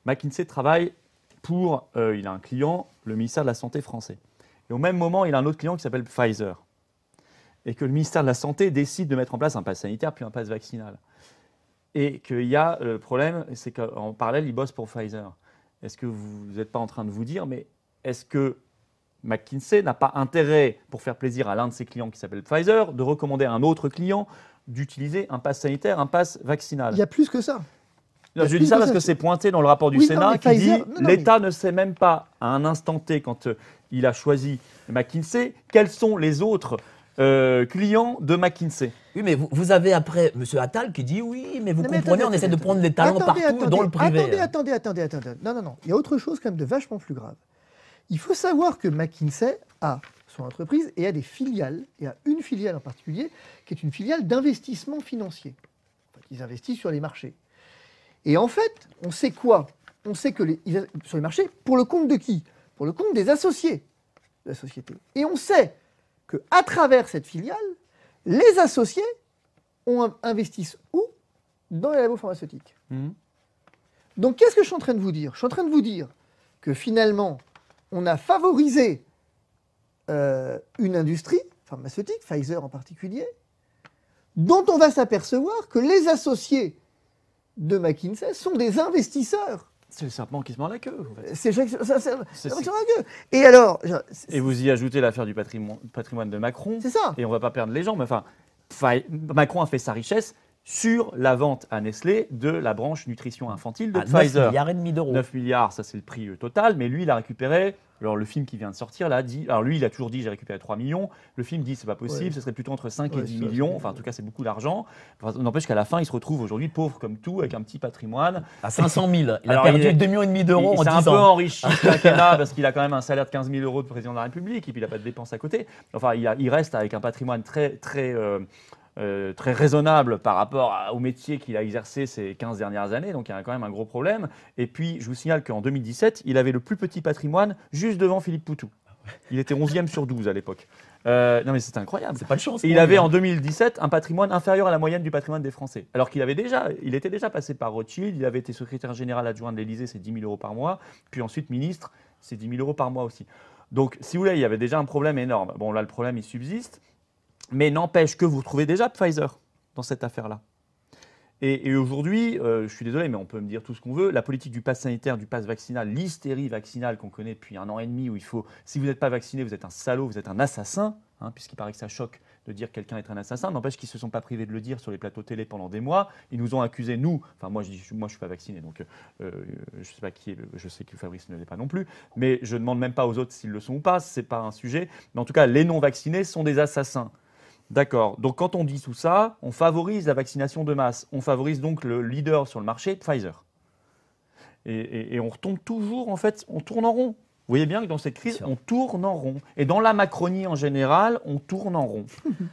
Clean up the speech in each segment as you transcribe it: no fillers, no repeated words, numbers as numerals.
McKinsey travaille pour, il a un client, le ministère de la Santé français. Et au même moment, il a un autre client qui s'appelle Pfizer. Et que le ministère de la Santé décide de mettre en place un pass sanitaire puis un pass vaccinal. Et qu'il y a le problème, c'est qu'en parallèle, il bosse pour Pfizer. Est-ce que vous n'êtes pas en train de vous dire, mais est-ce que McKinsey n'a pas intérêt, pour faire plaisir à l'un de ses clients qui s'appelle Pfizer, de recommander à un autre client d'utiliser un pass sanitaire, un pass vaccinal? Il y a plus que ça. Non, je dis ça parce que c'est pointé dans le rapport du Sénat qui dit l'État ne sait même pas, à un instant T, quand il a choisi McKinsey, quels sont les autres clients de McKinsey. Oui, mais vous avez après M. Attal qui dit oui, mais vous comprenez, on essaie de prendre des talents partout, dans le privé. Attendez. Non. Il y a autre chose quand même de vachement plus grave. Il faut savoir que McKinsey a son entreprise et a des filiales, et a une filiale en particulier, qui est une filiale d'investissement financier. Enfin, ils investissent sur les marchés. Et en fait, on sait quoi? On sait que sur les marchés, pour le compte de qui? Pour le compte des associés de la société. Et on sait qu'à travers cette filiale, les associés investissent où? Dans les labos pharmaceutiques. Donc, qu'est-ce que je suis en train de vous dire? Je suis en train de vous dire que finalement, on a favorisé une industrie pharmaceutique, Pfizer en particulier, dont on va s'apercevoir que les associés de McKinsey sont des investisseurs. C'est le serpent qui se mord la queue. En fait. C'est le serpent qui se mord la queue. Et alors... Et vous y ajoutez l'affaire du patrimoine de Macron. C'est ça. Et on ne va pas perdre les gens, mais enfin, Macron a fait sa richesse sur la vente à Nestlé de la branche nutrition infantile de Pfizer. 9,5 milliards d'euros. 9 milliards, ça c'est le prix total, mais lui il a récupéré, alors le film qui vient de sortir là dit, alors lui il a toujours dit j'ai récupéré 3 millions, le film dit c'est pas possible, ce serait plutôt entre 5 et 10 millions, enfin en tout cas c'est beaucoup d'argent, enfin, n'empêche qu'à la fin il se retrouve aujourd'hui pauvre comme tout, avec un petit patrimoine. À 500 000, il a perdu 2,5 millions d'euros en 10 ans. Il s'est un peu enrichi ce quinquennat parce qu'il a quand même un salaire de 15 000 euros de président de la République et puis il n'a pas de dépenses à côté, enfin il reste avec un patrimoine très raisonnable par rapport au métier qu'il a exercé ces 15 dernières années, donc il y a quand même un gros problème. Et puis, je vous signale qu'en 2017, il avait le plus petit patrimoine juste devant Philippe Poutou. Il était 11e sur 12 à l'époque. Non mais c'est incroyable. C'est pas de chance. Et il avait en 2017 un patrimoine inférieur à la moyenne du patrimoine des Français. Alors qu'il il était déjà passé par Rothschild, il avait été secrétaire général adjoint de l'Élysée, c'est 10 000 euros par mois, puis ensuite ministre, c'est 10 000 euros par mois aussi. Donc, si vous voulez, il y avait déjà un problème énorme. Bon, là, le problème, il subsiste. Mais n'empêche que vous retrouvez déjà Pfizer dans cette affaire-là. Et aujourd'hui, je suis désolé, mais on peut me dire tout ce qu'on veut, la politique du pass sanitaire, du pass vaccinal, l'hystérie vaccinale qu'on connaît depuis 1 an et demi, où il faut, si vous n'êtes pas vacciné, vous êtes un salaud, vous êtes un assassin, puisqu'il paraît que ça choque de dire que quelqu'un est un assassin, n'empêche qu'ils ne se sont pas privés de le dire sur les plateaux télé pendant des mois. Ils nous ont accusés, nous, enfin moi je ne suis pas vacciné, donc je ne sais pas qui est, je sais que Fabrice ne l'est pas non plus, mais je ne demande même pas aux autres s'ils le sont ou pas, ce n'est pas un sujet. Mais en tout cas, les non-vaccinés sont des assassins. D'accord. Donc quand on dit tout ça, on favorise la vaccination de masse. On favorise donc le leader sur le marché, Pfizer. Et on retombe toujours, en fait, on tourne en rond. Vous voyez bien que dans cette crise, on tourne en rond. Et dans la Macronie en général, on tourne en rond.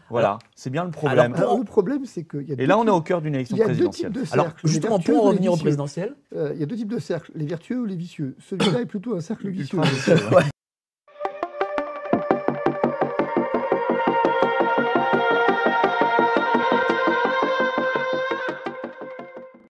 Voilà, c'est bien le problème. Alors, le problème, c'est qu'il y a Et là, on est au cœur d'une élection présidentielle. Alors, justement, pour en revenir au présidentiel, il y a deux types de cercles, les vertueux ou les vicieux. Celui-là est plutôt un cercle vicieux.